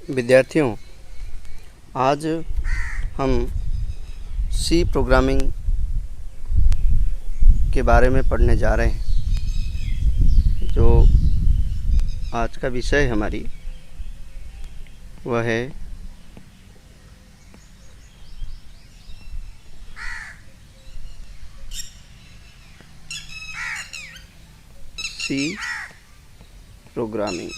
विद्यार्थियों, आज हम सी प्रोग्रामिंग के बारे में पढ़ने जा रहे हैं। जो आज का विषय हमारी वह है सी प्रोग्रामिंग।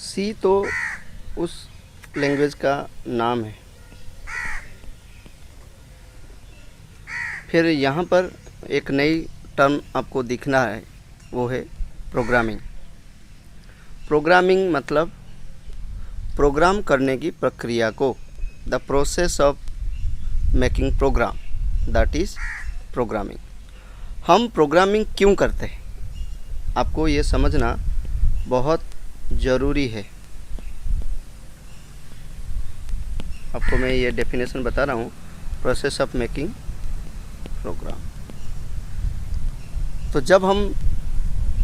सी तो उस लैंग्वेज का नाम है। फिर यहाँ पर एक नई टर्म आपको दिखना है, वो है प्रोग्रामिंग। प्रोग्रामिंग मतलब प्रोग्राम करने की प्रक्रिया को, the process of making program, that is programming. हम प्रोग्रामिंग क्यों करते हैं, आपको ये समझना बहुत ज़रूरी है। आपको मैं ये डेफिनेशन बता रहा हूँ, प्रोसेस ऑफ मेकिंग प्रोग्राम। तो जब हम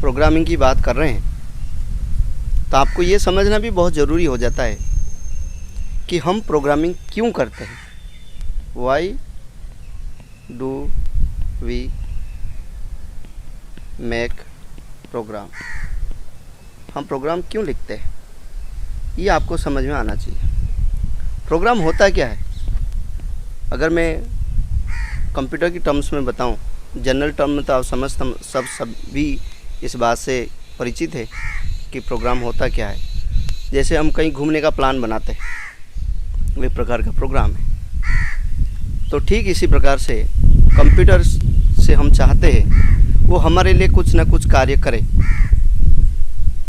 प्रोग्रामिंग की बात कर रहे हैं तो आपको ये समझना भी बहुत ज़रूरी हो जाता है कि हम प्रोग्रामिंग क्यों करते हैं। Why do we make program, हम प्रोग्राम क्यों लिखते हैं, ये आपको समझ में आना चाहिए। प्रोग्राम होता क्या है, अगर मैं कंप्यूटर की टर्म्स में बताऊं, जनरल टर्म में तो आप सभी इस बात से परिचित है कि प्रोग्राम होता क्या है। जैसे हम कहीं घूमने का प्लान बनाते हैं, वही प्रकार का प्रोग्राम है। तो ठीक इसी प्रकार से कंप्यूटर से हम चाहते हैं वो हमारे लिए कुछ ना कुछ कार्य करे।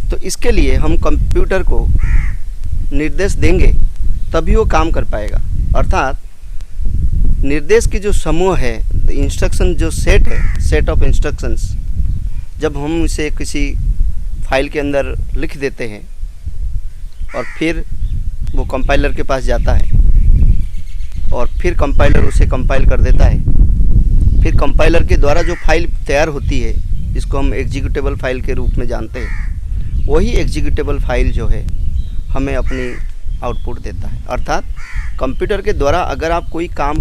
तो इसके लिए हम कंप्यूटर को निर्देश देंगे तभी वो काम कर पाएगा। अर्थात निर्देश की जो समूह है, इंस्ट्रक्शन जो सेट है, सेट ऑफ इंस्ट्रक्शंस, जब हम इसे किसी फाइल के अंदर लिख देते हैं और फिर वो कंपाइलर के पास जाता है और फिर कंपाइलर उसे कंपाइल कर देता है। फिर कंपाइलर के द्वारा जो फाइल तैयार होती है, जिसको हम एग्जीक्यूटेबल फाइल के रूप में जानते हैं, वही एग्जीक्यूटेबल फाइल जो है हमें अपनी आउटपुट देता है। अर्थात कंप्यूटर के द्वारा अगर आप कोई काम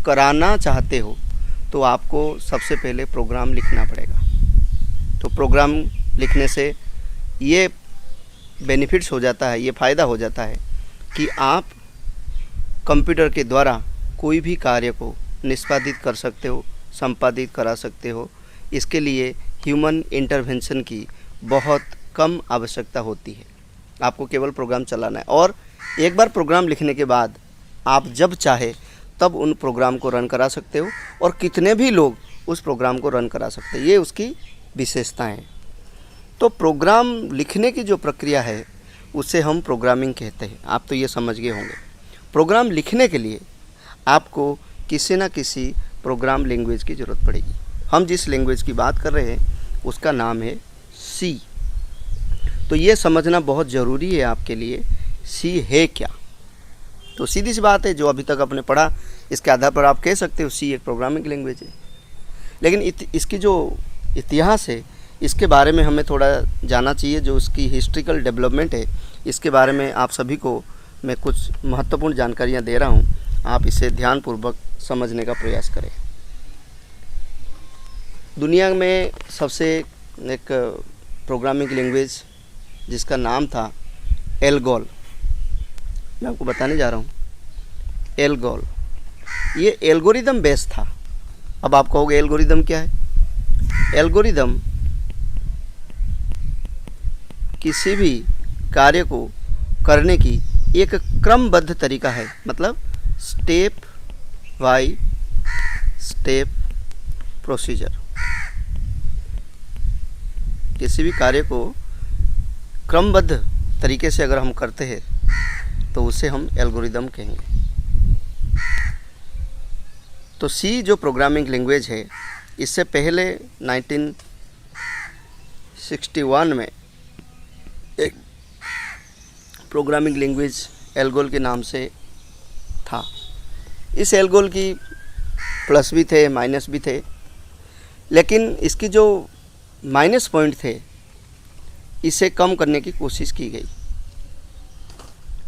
कराना चाहते हो तो आपको सबसे पहले प्रोग्राम लिखना पड़ेगा। तो प्रोग्राम लिखने से ये बेनिफिट्स हो जाता है, ये फ़ायदा हो जाता है कि आप कंप्यूटर के द्वारा कोई भी कार्य को निष्पादित कर सकते हो, संपादित करा सकते हो। इसके लिए ह्यूमन इंटरवेंशन की बहुत कम आवश्यकता होती है। आपको केवल प्रोग्राम चलाना है और एक बार प्रोग्राम लिखने के बाद आप जब चाहे तब उन प्रोग्राम को रन करा सकते हो और कितने भी लोग उस प्रोग्राम को रन करा सकते हैं। ये उसकी विशेषताएं हैं। तो प्रोग्राम लिखने की जो प्रक्रिया है उसे हम प्रोग्रामिंग कहते हैं। आप तो ये समझ गए होंगे। प्रोग्राम लिखने के लिए आपको किसी न किसी प्रोग्राम लैंग्वेज की ज़रूरत पड़ेगी। हम जिस लैंग्वेज की बात कर रहे हैं उसका नाम है सी। तो ये समझना बहुत ज़रूरी है आपके लिए, सी है क्या। तो सीधी सी बात है, जो अभी तक आपने पढ़ा इसके आधार पर आप कह सकते हो सी एक प्रोग्रामिंग लैंग्वेज है। लेकिन इसकी जो इतिहास है इसके बारे में हमें थोड़ा जानना चाहिए। जो इसकी हिस्ट्रिकल डेवलपमेंट है इसके बारे में आप सभी को मैं कुछ महत्वपूर्ण जानकारियाँ दे रहा हूँ। आप इसे ध्यानपूर्वक समझने का प्रयास करें। दुनिया में सबसे एक प्रोग्रामिंग लैंग्वेज जिसका नाम था एल्गोल, मैं आपको बताने जा रहा हूँ। एल्गोल ये एल्गोरिदम बेस्ड था। अब आप कहोगे एल्गोरिदम क्या है। एल्गोरिदम किसी भी कार्य को करने की एक क्रमबद्ध तरीका है, मतलब स्टेप बाय स्टेप प्रोसीजर। किसी भी कार्य को क्रमबद्ध तरीके से अगर हम करते हैं तो उसे हम एल्गोरिदम कहेंगे। तो सी जो प्रोग्रामिंग लैंग्वेज है, इससे पहले 1961 में एक प्रोग्रामिंग लैंग्वेज एल्गोल के नाम से था। इस एल्गोल की प्लस भी थे, माइनस भी थे। लेकिन इसकी जो माइनस पॉइंट थे इसे कम करने की कोशिश की गई।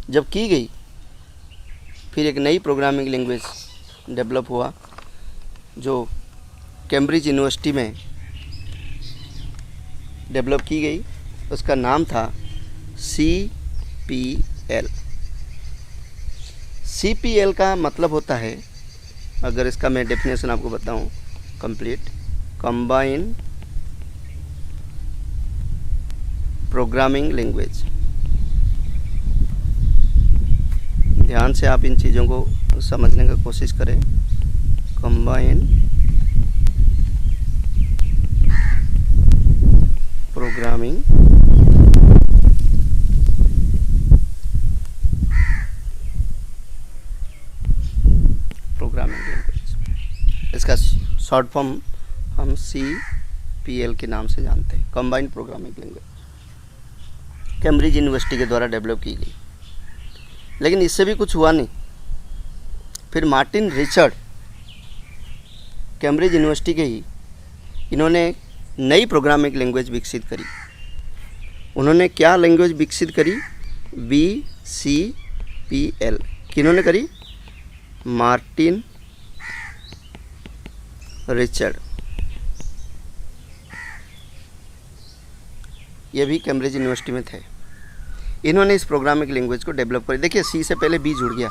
जब की गई फिर एक नई प्रोग्रामिंग लैंग्वेज डेवलप हुआ जो कैम्ब्रिज यूनिवर्सिटी में डेवलप की गई। उसका नाम था CPL। CPL का मतलब होता है, अगर इसका मैं डेफिनेशन आपको बताऊं कंप्लीट, कंबाइन प्रोग्रामिंग लैंग्वेज। ध्यान से आप इन चीज़ों को समझने का कोशिश करें। कंबाइन प्रोग्रामिंग लैंग्वेज, इसका शॉर्ट फॉर्म हम CPL के नाम से जानते हैं, combined programming language. Cambridge university के द्वारा डेवलप की गई। लेकिन इससे भी कुछ हुआ नहीं। फिर मार्टिन रिचर्ड, कैम्ब्रिज यूनिवर्सिटी के ही, इन्होंने नई प्रोग्रामिंग लैंग्वेज विकसित करी। उन्होंने क्या लैंग्वेज विकसित करी? BCPL। किन्होंने करी? Martin Richard. ये भी कैम्ब्रिज यूनिवर्सिटी में थे। इन्होंने इस प्रोग्रामिंग लैंग्वेज को डेवलप करी। देखिए C से पहले B जुड़ गया।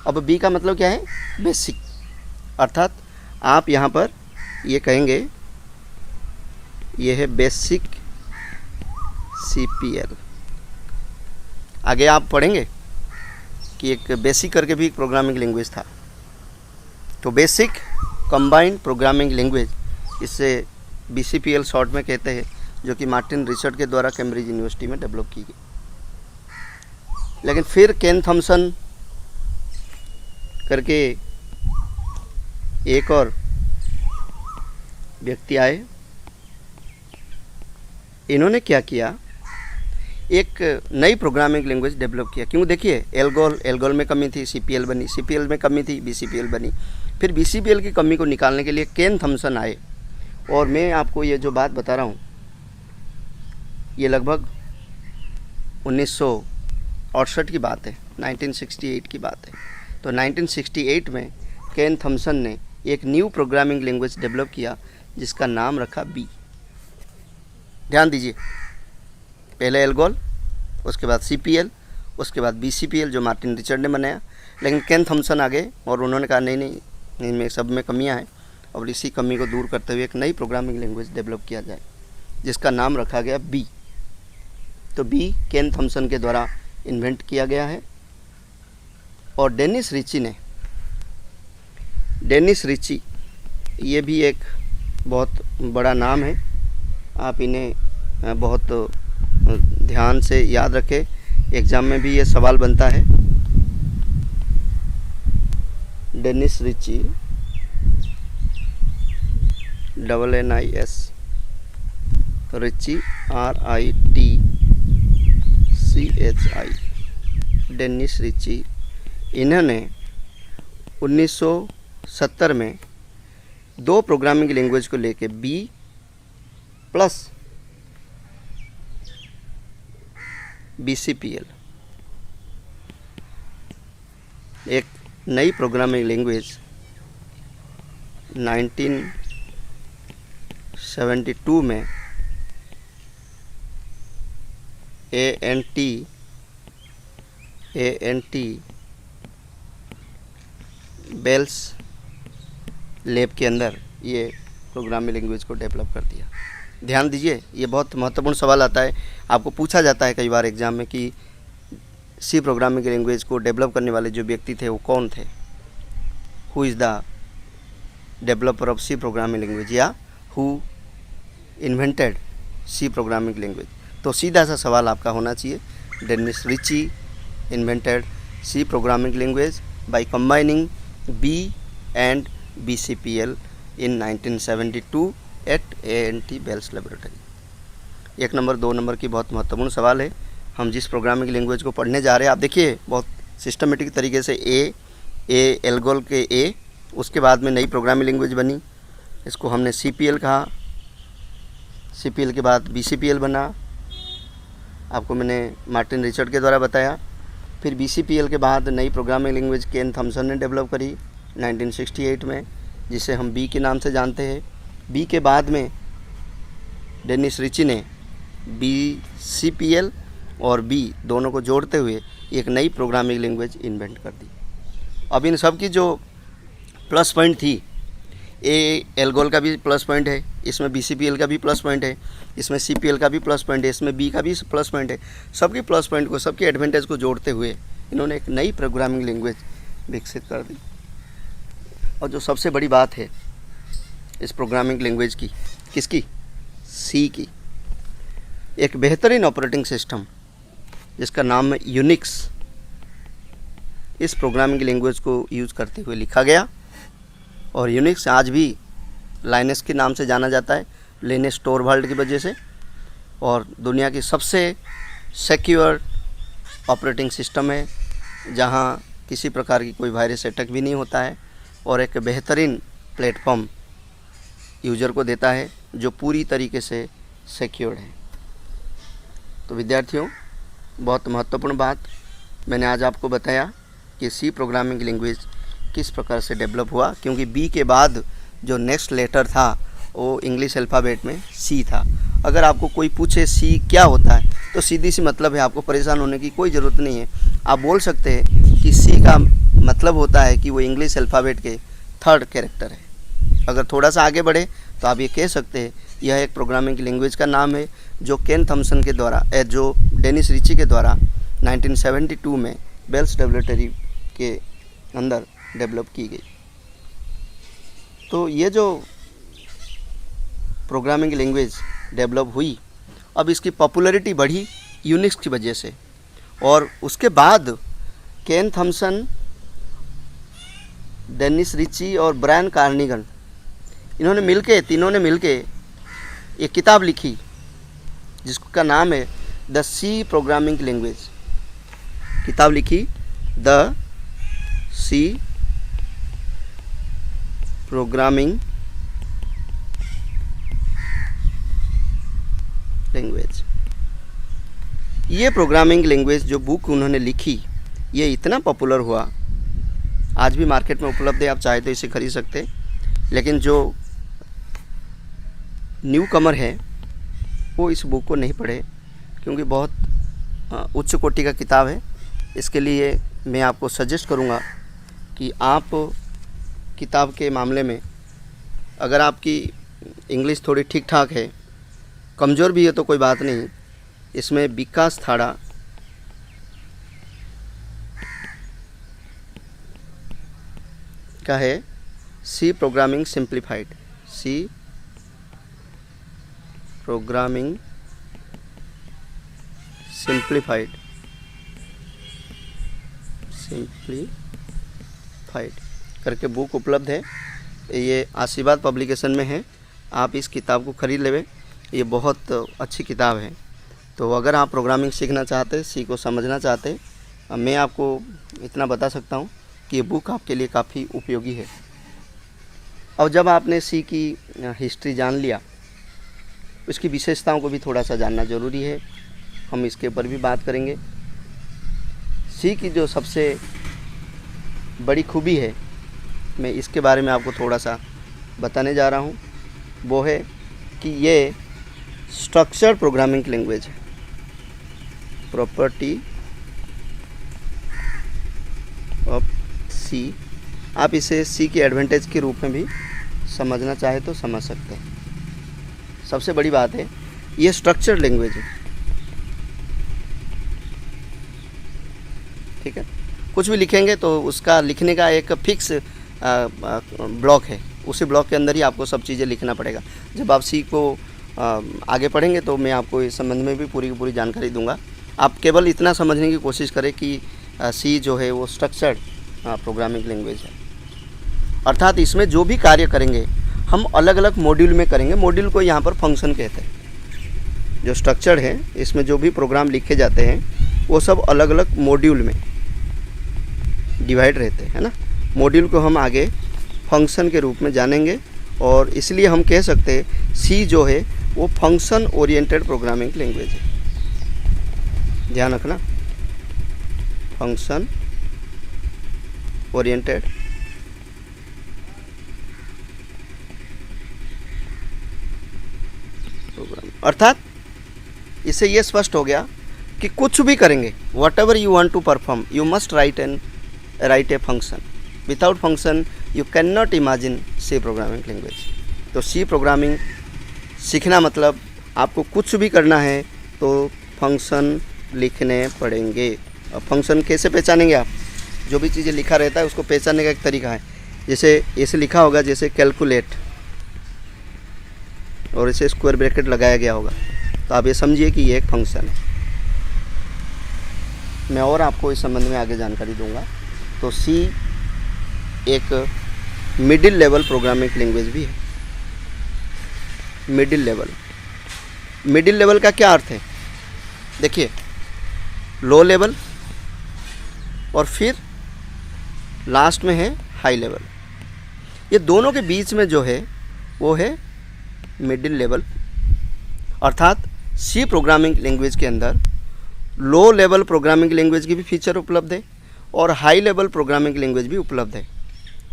अब B का मतलब क्या है? बेसिक। अर्थात आप यहाँ पर ये कहेंगे ये है बेसिक CPL। आगे आप पढ़ेंगे कि एक बेसिक करके भी एक प्रोग्रामिंग लैंग्वेज था। तो बेसिक कंबाइंड प्रोग्रामिंग लैंग्वेज, इससे BCPL शॉर्ट में कहते हैं, जो कि मार्टिन रिचर्ड के द्वारा कैम्ब्रिज यूनिवर्सिटी में डेवलप की गई। लेकिन फिर केन थॉमसन करके एक और व्यक्ति आए। इन्होंने क्या किया? एक नई प्रोग्रामिंग लैंग्वेज डेवलप किया। क्यों? देखिए एल्गोल में कमी थी, CPL बनी, CPL में कमी थी, BCPL बनी। फिर BCPL की कमी को निकालने के लिए केन थॉमसन आए। और मैं आपको ये जो बात बता रहा हूँ ये लगभग 1968 की बात है, 1968 की बात है। तो 1968 में केन थॉमसन ने एक न्यू प्रोग्रामिंग लैंग्वेज डेवलप किया जिसका नाम रखा B। ध्यान दीजिए, पहले एल्गोल, उसके बाद CPL, उसके बाद BCPL जो मार्टिन रिचर्ड ने बनाया। लेकिन केन थॉमसन आ गए और उन्होंने कहा नहीं, इनमें सब में कमियां हैं और इसी कमी को दूर करते हुए एक नई प्रोग्रामिंग लैंग्वेज डेवलप किया जाए जिसका नाम रखा गया B। तो B केन थॉमसन के द्वारा इन्वेंट किया गया है। और डेनिस रिची, ये भी एक बहुत बड़ा नाम है। आप इन्हें बहुत ध्यान से याद रखें, एग्ज़ाम में भी ये सवाल बनता है। Dennis Ritchie, NIS, Ritchie RITCHI, Dennis Ritchie. इन्होंने 1970 में दो प्रोग्रामिंग लैंग्वेज को लेके B प्लस BCPL, एक नई प्रोग्रामिंग लैंग्वेज 1972 में ANT बेल्स लैब के अंदर ये प्रोग्रामिंग लैंग्वेज को डेवलप कर दिया। ध्यान दीजिए, ये बहुत महत्वपूर्ण सवाल आता है। आपको पूछा जाता है कई बार एग्ज़ाम में कि C प्रोग्रामिंग लैंग्वेज को डेवलप करने वाले जो व्यक्ति थे वो कौन थे? Who is the developer of C programming language, या who invented C programming language. तो सीधा सा सवाल आपका होना चाहिए, Dennis Ritchie invented C programming language by combining B and BCPL in 1972 at ANT Bells laboratory. 1 number 2 number की बहुत महत्वपूर्ण सवाल है। हम जिस प्रोग्रामिंग लैंग्वेज को पढ़ने जा रहे हैं, आप देखिए बहुत सिस्टमेटिक तरीके से एल्गोल के उसके बाद में नई प्रोग्रामिंग लैंग्वेज बनी, इसको हमने CPL कहा। CPL के बाद BCPL बना, आपको मैंने मार्टिन रिचर्ड के द्वारा बताया। फिर BCPL के बाद नई प्रोग्रामिंग लैंग्वेज केन थॉमसन ने डेवलप करी 1968 में, जिसे हम B के नाम से जानते हैं। B के बाद में डेनिस रिची ने BCPL और B दोनों को जोड़ते हुए एक नई प्रोग्रामिंग लैंग्वेज इन्वेंट कर दी। अब इन सब की जो प्लस पॉइंट थी, एल्गोल का भी प्लस पॉइंट है, इसमें BCPL का भी प्लस पॉइंट है, इसमें CPL का भी प्लस पॉइंट है, इसमें B का भी प्लस पॉइंट है। सबके प्लस पॉइंट को, सबके एडवांटेज को जोड़ते हुए इन्होंने एक नई प्रोग्रामिंग लैंग्वेज विकसित कर दी। और जो सबसे बड़ी बात है इस प्रोग्रामिंग लैंग्वेज की, किसकी? C की। एक बेहतरीन ऑपरेटिंग सिस्टम जिसका नाम है यूनिक्स, इस प्रोग्रामिंग लैंग्वेज को यूज़ करते हुए लिखा गया। और यूनिक्स आज भी लाइनस के नाम से जाना जाता है, लिनस टोरवाल्ड की वजह से। और दुनिया की सबसे सिक्योर ऑपरेटिंग सिस्टम है, जहां किसी प्रकार की कोई वायरस अटैक भी नहीं होता है, और एक बेहतरीन प्लेटफॉर्म यूज़र को देता है जो पूरी तरीके से सिक्योर्ड है। तो विद्यार्थियों, बहुत महत्वपूर्ण बात मैंने आज आपको बताया कि C प्रोग्रामिंग लैंग्वेज किस प्रकार से डेवलप हुआ, क्योंकि B के बाद जो नेक्स्ट लेटर था वो इंग्लिश अल्फ़ाबेट में C था। अगर आपको कोई पूछे C क्या होता है तो सीधी सी मतलब है, आपको परेशान होने की कोई ज़रूरत नहीं है। आप बोल सकते हैं कि C का मतलब होता है कि वो इंग्लिश अल्फ़ाबेट के 3rd कैरेक्टर है। अगर थोड़ा सा आगे बढ़े तो आप ये कह सकते हैं यह एक प्रोग्रामिंग लैंग्वेज का नाम है जो केन थॉमसन के द्वारा, जो डेनिस रिची के द्वारा 1972 में बेल्स लेबोरेटरी के अंदर डेवलप की गई। तो ये जो प्रोग्रामिंग लैंग्वेज डेवलप हुई, अब इसकी पॉपुलैरिटी बढ़ी यूनिक्स की वजह से। और उसके बाद केन थॉमसन, डेनिस रिची और ब्रायन कार्निगन, इन्होंने मिलके, तीनों ने मिलके एक किताब लिखी जिसका नाम है द C प्रोग्रामिंग लैंग्वेज। किताब लिखी द C प्रोग्रामिंग लैंग्वेज। ये प्रोग्रामिंग लैंग्वेज जो बुक उन्होंने लिखी, ये इतना पॉपुलर हुआ, आज भी मार्केट में उपलब्ध है, आप चाहे तो इसे खरीद सकते। लेकिन जो न्यू कमर है वो इस बुक को नहीं पढ़े, क्योंकि बहुत उच्च कोटि का किताब है। इसके लिए मैं आपको सजेस्ट करूँगा कि आप किताब के मामले में, अगर आपकी इंग्लिश थोड़ी ठीक ठाक है, कमज़ोर भी है तो कोई बात नहीं, इसमें विकास थाड़ा का है C programming simplified, C programming simplified करके बुक उपलब्ध है। ये आशीर्वाद पब्लिकेशन में है, आप इस किताब को खरीद लेवे, ये बहुत अच्छी किताब है। तो अगर आप प्रोग्रामिंग सीखना चाहते, C को समझना चाहते, मैं आपको इतना बता सकता हूँ कि ये बुक आपके लिए काफ़ी उपयोगी है। और जब आपने C की हिस्ट्री जान लिया, उसकी विशेषताओं को भी थोड़ा सा जानना ज़रूरी है, हम इसके ऊपर भी बात करेंगे। C की जो सबसे बड़ी खूबी है, मैं इसके बारे में आपको थोड़ा सा बताने जा रहा हूँ, वो है कि ये स्ट्रक्चर्ड प्रोग्रामिंग लैंग्वेज है। प्रॉपर्टी ऑफ C, आप इसे C के एडवांटेज के रूप में भी समझना चाहे तो समझ सकते हैं। सबसे बड़ी बात है, ये स्ट्रक्चर्ड लैंग्वेज है, ठीक है। कुछ भी लिखेंगे तो उसका लिखने का एक फिक्स ब्लॉक है, उसी ब्लॉक के अंदर ही आपको सब चीज़ें लिखना पड़ेगा। जब आप C को आगे पढ़ेंगे तो मैं आपको इस संबंध में भी पूरी की पूरी जानकारी दूंगा। आप केवल इतना समझने की कोशिश करें कि C जो है वो स्ट्रक्चर्ड प्रोग्रामिंग लैंग्वेज है, अर्थात इसमें जो भी कार्य करेंगे हम अलग अलग मॉड्यूल में करेंगे। मॉड्यूल को यहाँ पर फंक्शन कहते हैं। जो स्ट्रक्चर्ड है, इसमें जो भी प्रोग्राम लिखे जाते हैं वो सब अलग अलग मॉड्यूल में डिवाइड रहते हैं, है ना। मॉड्यूल को हम आगे फंक्शन के रूप में जानेंगे और इसलिए हम कह सकते हैं सी जो है वो फंक्शन ओरिएंटेड प्रोग्रामिंग लैंग्वेज है। ध्यान रखना, फंक्शन ओरिएंटेड प्रोग्रामिंग, अर्थात इससे ये स्पष्ट हो गया कि कुछ भी करेंगे, whatever you want to perform you must write a function. Without function you can not imagine C programming language. तो सी प्रोग्रामिंग सीखना मतलब आपको कुछ भी करना है तो फंक्शन लिखने पड़ेंगे। अब फंक्शन कैसे पहचानेंगे आप? जो भी चीज़ें लिखा रहता है उसको पहचानने का एक तरीका है। जैसे ऐसे लिखा होगा, जैसे कैलकुलेट, और इसे स्क्वायर ब्रैकेट लगाया गया होगा, तो आप ये समझिए कि ये एक फंक्शन है। मैं और आपको इस संबंध में आगे जानकारी दूंगा। तो सी एक मिडिल लेवल प्रोग्रामिंग लैंग्वेज भी है। मिडिल लेवल का क्या अर्थ है? देखिए, लो लेवल और फिर लास्ट में है हाई लेवल। ये दोनों के बीच में जो है वो है मिडिल लेवल। अर्थात सी प्रोग्रामिंग लैंग्वेज के अंदर लो लेवल प्रोग्रामिंग लैंग्वेज की भी फीचर उपलब्ध है और हाई लेवल प्रोग्रामिंग लैंग्वेज भी उपलब्ध है।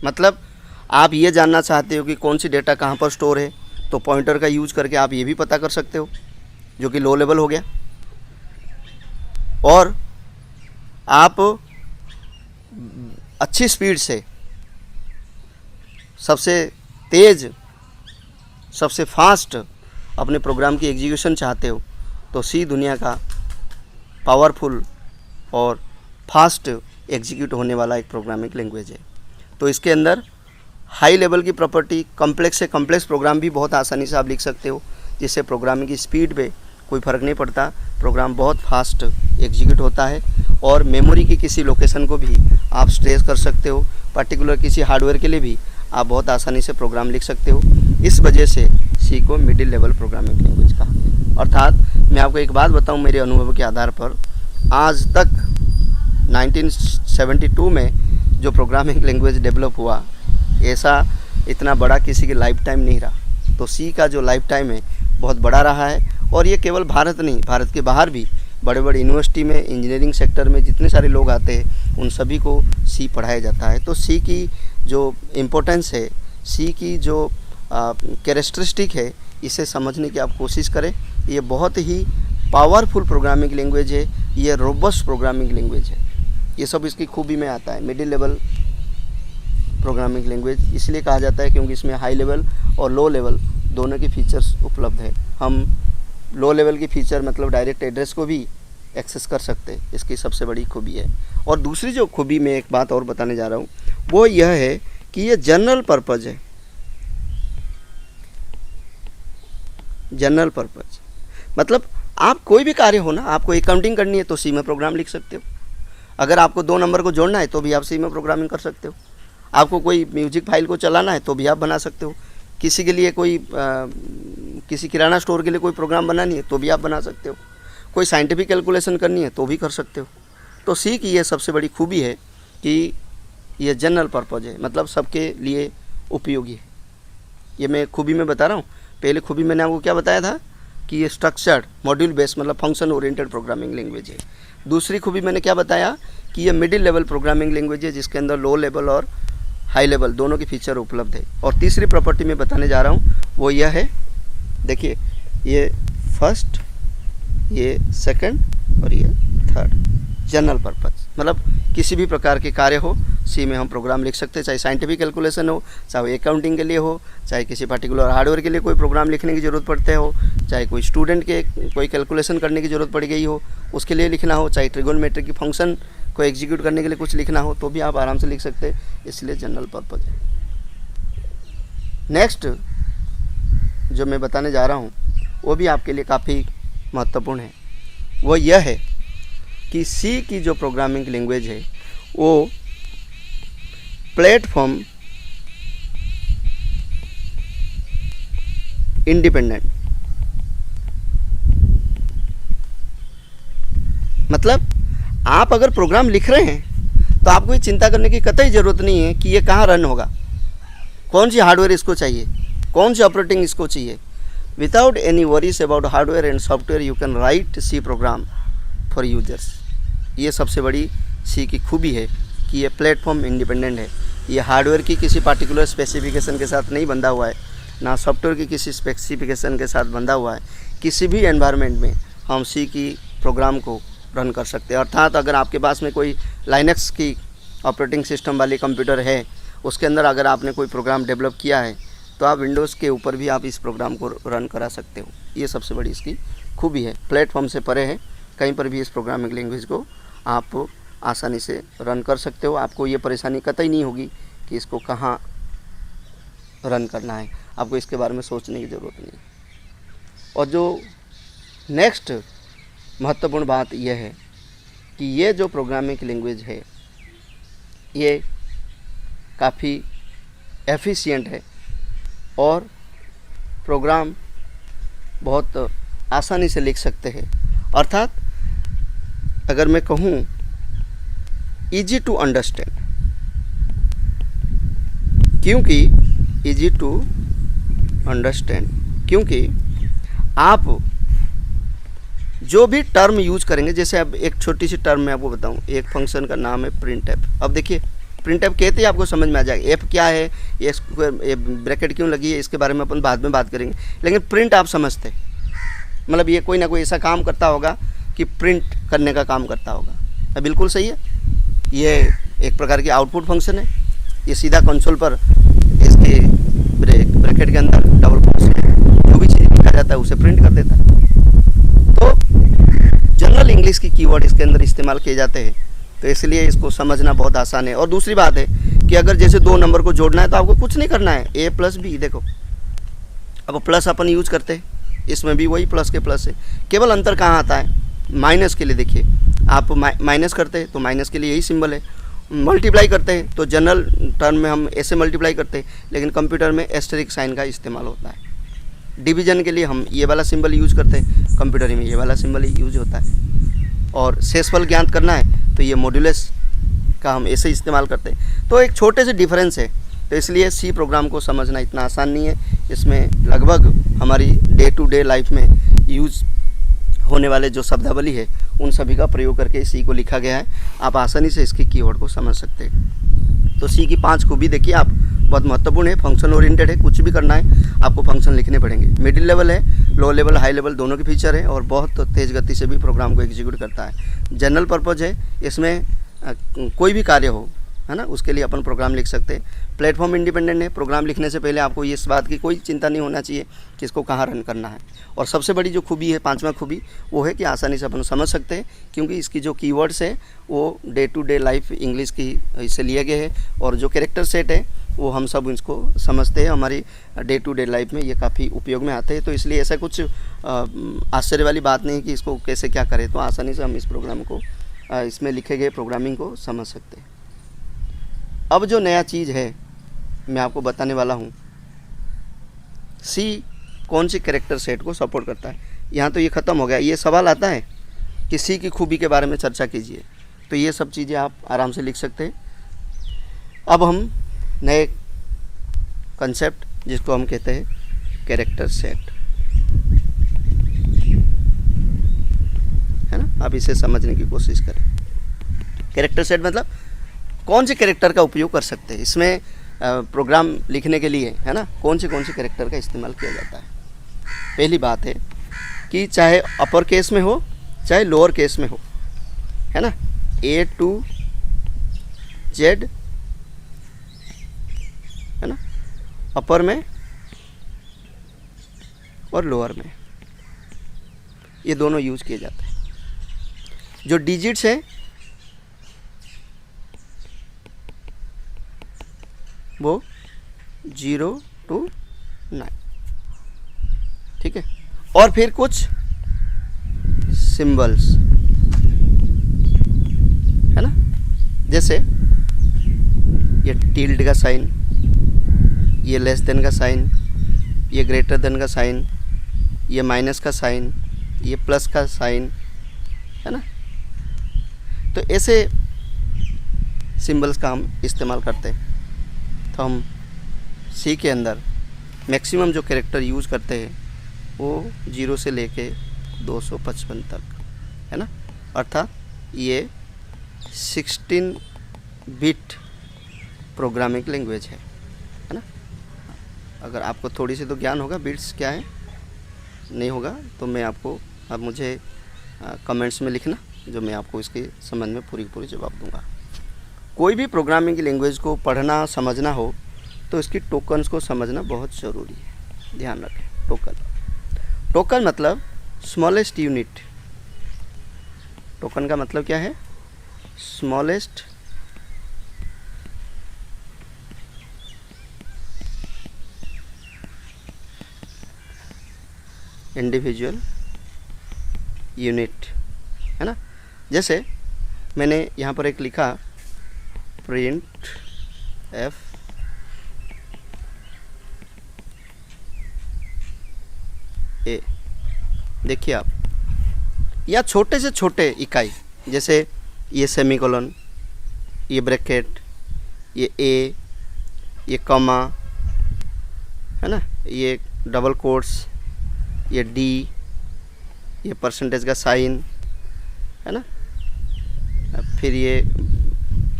मतलब आप ये जानना चाहते हो कि कौन सी डेटा कहाँ पर स्टोर है, तो पॉइंटर का यूज करके आप ये भी पता कर सकते हो, जो कि लो लेवल हो गया। और आप अच्छी स्पीड से, सबसे तेज़, सबसे फास्ट अपने प्रोग्राम की एग्जीक्यूशन चाहते हो, तो सी दुनिया का पावरफुल और फास्ट एग्जीक्यूट होने वाला एक प्रोग्रामिंग लैंग्वेज है। तो इसके अंदर हाई लेवल की प्रॉपर्टी, कॉम्प्लेक्स से कॉम्प्लेक्स प्रोग्राम भी बहुत आसानी से आप लिख सकते हो, जिससे प्रोग्रामिंग की स्पीड पे कोई फ़र्क नहीं पड़ता, प्रोग्राम बहुत फास्ट एग्जीक्यूट होता है। और मेमोरी की किसी लोकेशन को भी आप स्ट्रेस कर सकते हो, पर्टिकुलर किसी हार्डवेयर के लिए भी आप बहुत आसानी से प्रोग्राम लिख सकते हो। इस वजह से सी को मिडिल लेवल प्रोग्रामिंग लैंग्वेज कहा गया। अर्थात मैं आपको एक बात बताऊं, मेरे अनुभव के आधार पर आज तक 1972 में जो प्रोग्रामिंग लैंग्वेज डेवलप हुआ, ऐसा इतना बड़ा किसी की लाइफ टाइम नहीं रहा। तो सी का जो लाइफ टाइम है बहुत बड़ा रहा है। और ये केवल भारत नहीं, भारत के बाहर भी बड़े बड़े यूनिवर्सिटी में, इंजीनियरिंग सेक्टर में जितने सारे लोग आते हैं उन सभी को सी पढ़ाया जाता है। तो सी की जो इम्पोर्टेंस है, सी की जो कैरेक्टरिस्टिक है, इसे समझने की आप कोशिश करें। ये बहुत ही पावरफुल प्रोग्रामिंग लैंग्वेज है, ये रोबस्ट प्रोग्रामिंग लैंग्वेज है। ये सब इसकी खूबी में आता है। मिडिल लेवल प्रोग्रामिंग लैंग्वेज इसलिए कहा जाता है क्योंकि इसमें हाई लेवल और लो लेवल दोनों के फीचर्स उपलब्ध है। हम लो लेवल की फीचर मतलब डायरेक्ट एड्रेस को भी एक्सेस कर सकते हैं, इसकी सबसे बड़ी खूबी है। और दूसरी जो खूबी मैं एक बात और बताने जा रहा हूँ वो यह है कि ये जनरल पर्पज़ है। जनरल पर्पज़ मतलब आप कोई भी कार्य हो ना, आपको अकाउंटिंग करनी है तो सी में प्रोग्राम लिख सकते हो। अगर आपको 2 नंबर को जोड़ना है तो भी आप सी में प्रोग्रामिंग कर सकते हो। आपको कोई म्यूजिक फाइल को चलाना है तो भी आप बना सकते हो। किसी के लिए कोई किसी किराना स्टोर के लिए कोई प्रोग्राम बनानी है तो भी आप बना सकते हो। कोई साइंटिफिक कैलकुलेशन करनी है तो भी कर सकते हो। तो सी की ये सबसे बड़ी खूबी है कि ये जनरल पर्पज़ है, मतलब सबके लिए उपयोगी है। ये मैं खूबी में बता रहा हूँ। पहले खूबी मैंने आपको क्या बताया था कि ये स्ट्रक्चर्ड मॉड्यूल बेस्ड मतलब फंक्शन ओरिएंटेड प्रोग्रामिंग लैंग्वेज है। दूसरी खूबी मैंने क्या बताया कि ये मिडिल लेवल प्रोग्रामिंग लैंग्वेज है जिसके अंदर लो लेवल और हाई लेवल दोनों की फीचर उपलब्ध है। और तीसरी प्रॉपर्टी मैं बताने जा रहा हूँ वो यह है, देखिए ये फर्स्ट, ये सेकंड और ये थर्ड। जनरल पर्पज़ मतलब किसी भी प्रकार के कार्य हो सी में हम प्रोग्राम लिख सकते हैं, चाहे साइंटिफिक कैलकुलेशन हो, चाहे अकाउंटिंग के लिए हो, चाहे किसी पर्टिकुलर हार्डवेयर के लिए कोई प्रोग्राम लिखने की ज़रूरत पड़ते हो, चाहे कोई स्टूडेंट के कोई कैलकुलेशन करने की ज़रूरत पड़ गई हो उसके लिए लिखना हो, चाहे ट्रिगोनोमेट्री की फंक्शन को एग्जीक्यूट करने के लिए कुछ लिखना हो तो भी आप आराम से लिख सकते हैं। इसलिए जनरल पर्पज़ है। नेक्स्ट जो मैं बताने जा रहा हूँ वो भी आपके लिए काफ़ी महत्वपूर्ण है। वो यह है कि सी की जो प्रोग्रामिंग लैंग्वेज है वो प्लेटफॉर्म इंडिपेंडेंट, मतलब आप अगर प्रोग्राम लिख रहे हैं तो आपको ये चिंता करने की कतई ज़रूरत नहीं है कि ये कहाँ रन होगा, कौन सी हार्डवेयर इसको चाहिए। कौन सी ऑपरेटिंग इसको चाहिए। Without any worries about hardware and software you can write C program for users. ये सबसे बड़ी सी की खूबी है कि ये प्लेटफॉर्म इंडिपेंडेंट है। ये हार्डवेयर की किसी पार्टिकुलर स्पेसिफिकेशन के साथ नहीं बंधा हुआ है, ना सॉफ्टवेयर की किसी स्पेसिफिकेशन के साथ बंधा हुआ है। किसी भी एनवायरनमेंट में हम सी की प्रोग्राम को रन कर सकते हैं। अर्थात अगर आपके पास में कोई लाइनक्स की ऑपरेटिंग सिस्टम वाली कंप्यूटर है, उसके अंदर अगर आपने कोई प्रोग्राम डेवलप किया है तो आप विंडोज़ के ऊपर भी आप इस प्रोग्राम को रन करा सकते हो। ये सबसे बड़ी इसकी खूबी है, प्लेटफॉर्म से परे है। कहीं पर भी इस प्रोग्रामिंग लैंग्वेज को आप आसानी से रन कर सकते हो। आपको ये परेशानी कतई नहीं होगी कि इसको कहाँ रन करना है, आपको इसके बारे में सोचने की ज़रूरत नहीं। और जो नेक्स्ट महत्वपूर्ण बात यह है कि ये जो प्रोग्रामिंग लैंग्वेज है ये काफ़ी एफिशिएंट है और प्रोग्राम बहुत आसानी से लिख सकते हैं। अर्थात अगर मैं कहूँ ईजी टू अंडरस्टैंड, क्योंकि ईजी टू अंडरस्टैंड क्योंकि आप जो भी टर्म यूज करेंगे, जैसे अब एक छोटी सी टर्म मैं आपको बताऊं, एक फंक्शन का नाम है प्रिंट एफ। अब देखिए प्रिंट एफ कहते ही आपको समझ में आ जाएगा एफ क्या है, ये ब्रैकेट क्यों लगी है, इसके बारे में अपन बाद में बात करेंगे। लेकिन प्रिंट आप समझते, मतलब ये कोई ना कोई ऐसा काम करता होगा कि प्रिंट करने का काम करता होगा। बिल्कुल सही है, ये एक प्रकार की आउटपुट फंक्शन है। ये सीधा कंसोल पर इसके ब्रैकेट के अंदर डबल कोट्स में जो भी चीज़ लिखा जाता है उसे प्रिंट कर देता है। तो जनरल इंग्लिश की कीवर्ड इसके अंदर इस्तेमाल किए जाते हैं, तो इसलिए इसको समझना बहुत आसान है। और दूसरी बात है कि अगर जैसे दो नंबर को जोड़ना है तो आपको कुछ नहीं करना है, ए प्लस बी। देखो अब प्लस अपन यूज करते हैं, इसमें भी वही प्लस के प्लस है, केवल अंतर कहाँ आता है माइनस के लिए। देखिए आप माइनस करते हैं तो माइनस के लिए यही सिंबल है, मल्टीप्लाई करते हैं तो जनरल टर्म में हम ऐसे मल्टीप्लाई करते हैं, लेकिन कंप्यूटर में एस्टेरिक साइन का इस्तेमाल होता है। डिवीजन के लिए हम ये वाला सिंबल यूज करते हैं, कंप्यूटर में ये वाला सिंबल ही यूज होता है। और शेषफल ज्ञात करना है तो ये मॉड्यूलस का हम ऐसे इस्तेमाल करते हैं। तो एक छोटे से डिफरेंस है, तो इसलिए सी प्रोग्राम को समझना इतना आसान नहीं है। इसमें लगभग हमारी डे टू डे लाइफ में यूज होने वाले जो शब्दावली है उन सभी का प्रयोग करके सी को लिखा गया है। आप आसानी से इसकी कीवर्ड को समझ सकते हैं। तो सी की 5 खूबी देखिए आप, बहुत महत्वपूर्ण है, फंक्शन ओरिएंटेड है। कुछ भी करना है आपको फंक्शन लिखने पड़ेंगे। मिडिल लेवल है, लो लेवल हाई लेवल दोनों के फीचर है, और बहुत तेज़ गति से भी प्रोग्राम को एग्जीक्यूट करता है। जनरल पर्पज़ है, इसमें कोई भी कार्य हो, है ना, उसके लिए अपन प्रोग्राम लिख सकते हैं। प्लेटफॉर्म इंडिपेंडेंट है, प्रोग्राम लिखने से पहले आपको इस बात की कोई चिंता नहीं होना चाहिए कि इसको कहाँ रन करना है। और सबसे बड़ी जो खूबी है, 5वां खूबी, वो है कि आसानी से अपन समझ सकते हैं, क्योंकि इसकी जो कीवर्ड्स है वो day to day life English की इससे लिए गए हैं, और जो कैरेक्टर सेट है वो हम सब इसको समझते हैं, हमारी डे टू डे लाइफ में ये काफ़ी उपयोग में आते हैं। तो इसलिए ऐसा कुछ आश्चर्य वाली बात नहीं कि इसको कैसे क्या करें, तो आसानी से हम इस प्रोग्राम को, इसमें लिखे गए प्रोग्रामिंग को समझ सकते हैं। अब जो नया चीज़ है मैं आपको बताने वाला हूँ, सी कौन सी कैरेक्टर सेट को सपोर्ट करता है। यहाँ तो ये ख़त्म हो गया। ये सवाल आता है कि सी की खूबी के बारे में चर्चा कीजिए, तो ये सब चीज़ें आप आराम से लिख सकते हैं। अब हम नए कंसेप्ट जिसको हम कहते हैं कैरेक्टर सेट, है ना, आप इसे समझने की कोशिश करें। कैरेक्टर सेट मतलब कौन से कैरेक्टर का उपयोग कर सकते हैं इसमें प्रोग्राम लिखने के लिए, है ना, कौन से कैरेक्टर का इस्तेमाल किया जाता है। पहली बात है कि चाहे अपर केस में हो चाहे लोअर केस में हो, है ना, A to Z, है ना, अपर में और लोअर में, ये दोनों यूज किए जाते हैं। जो डिजिट्स हैं वो 0 to 9, ठीक है, और फिर कुछ सिंबल्स, है ना, जैसे ये टिल्ड का साइन, ये लेस देन का साइन, ये ग्रेटर देन का साइन, ये माइनस का साइन, ये प्लस का साइन, है ना। तो ऐसे सिंबल्स का हम इस्तेमाल करते हैं। तो हम सी के अंदर मैक्सिमम जो कैरेक्टर यूज़ करते हैं वो 0 से लेके 255 तक है ना, अर्थात ये 16 बिट प्रोग्रामिंग लैंग्वेज है ना। अगर आपको थोड़ी सी तो ज्ञान होगा बिट्स क्या है, नहीं होगा तो मैं आपको, आप मुझे कमेंट्स में लिखना, जो मैं आपको इसके संबंध में पूरी जवाब दूंगा। कोई भी प्रोग्रामिंग की लैंग्वेज को पढ़ना समझना हो तो इसकी टोकन्स को समझना बहुत ज़रूरी है। ध्यान रखें, टोकन मतलब स्मॉलेस्ट यूनिट। टोकन का मतलब क्या है? स्मॉलेस्ट इंडिविजुअल यूनिट है ना। जैसे मैंने यहाँ पर एक लिखा प्रिंट एफ ए, देखिए आप, या छोटे से छोटे इकाई, जैसे ये सेमीकोलन, ये ब्रैकेट, ये ए, ये कॉमा है ना, ये डबल कोट्स, ये डी, ये परसेंटेज का साइन है ना, फिर ये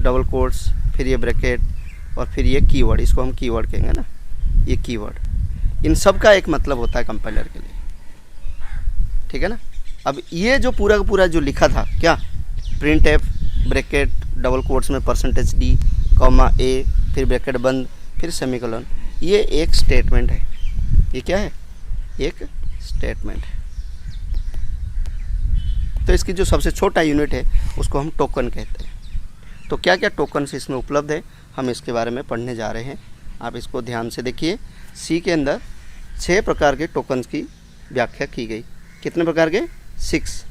डबल कोट्स, फिर ये ब्रैकेट और फिर ये कीवर्ड, इसको हम कीवर्ड कहेंगे ना, ये कीवर्ड। इन सब का एक मतलब होता है कंपाइलर के लिए, ठीक है ना। अब ये जो पूरा का पूरा जो लिखा था क्या, print F, bracket, double quotes में परसेंटेज डी, कॉमा ए, फिर ब्रैकेट बंद, फिर सेमीकोलन, ये एक स्टेटमेंट है। ये क्या है? एक स्टेटमेंट है। तो इसकी जो सबसे छोटा यूनिट है उसको हम टोकन कहते हैं। तो क्या क्या टोकन्स इसमें उपलब्ध है, हम इसके बारे में पढ़ने जा रहे हैं। आप इसको ध्यान से देखिए। सी के अंदर 6 प्रकार के टोकन्स की व्याख्या की गई। कितने प्रकार के? 6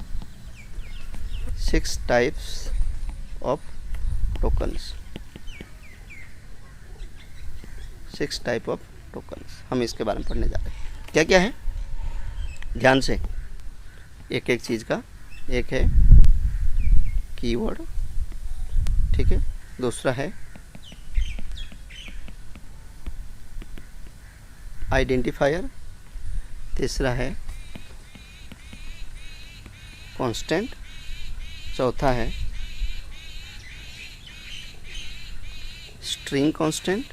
types of tokens. 6 type of tokens हम इसके बारे में पढ़ने जा रहे हैं। क्या क्या है? ध्यान से एक एक चीज़ का। एक है कीवर्ड, ठीक है। दूसरा है आइडेंटिफायर। तीसरा है कांस्टेंट। चौथा है स्ट्रिंग कांस्टेंट,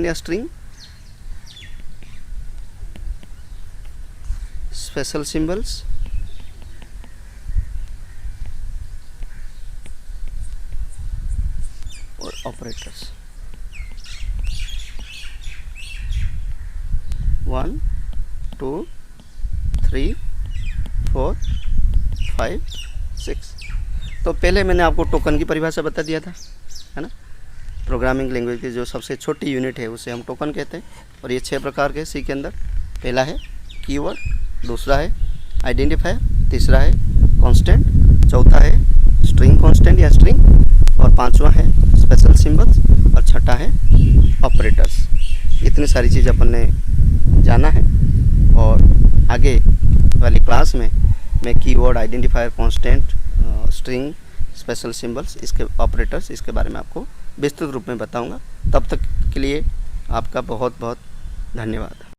या स्ट्रिंग। स्पेशल सिंबल्स, और ऑपरेटर्स। 1 2 3 4 5 6। तो पहले मैंने आपको टोकन की परिभाषा बता दिया था, है ना। प्रोग्रामिंग लैंग्वेज की जो सबसे छोटी यूनिट है उसे हम टोकन कहते हैं। और ये 6 प्रकार के सी के अंदर। पहला है कीवर्ड, दूसरा है आइडेंटिफायर, तीसरा है कांस्टेंट, चौथा है स्ट्रिंग कांस्टेंट या स्ट्रिंग, और पांचवा है स्पेशल सिंबल्स, और छठा है ऑपरेटर्स। इतनी सारी चीज़ अपन ने जाना है। और आगे वाली क्लास में मैं keyword, identifier, constant, string, special symbols, इसके ऑपरेटर्स, इसके बारे में आपको विस्तृत रूप में बताऊंगा। तब तक के लिए आपका बहुत बहुत धन्यवाद।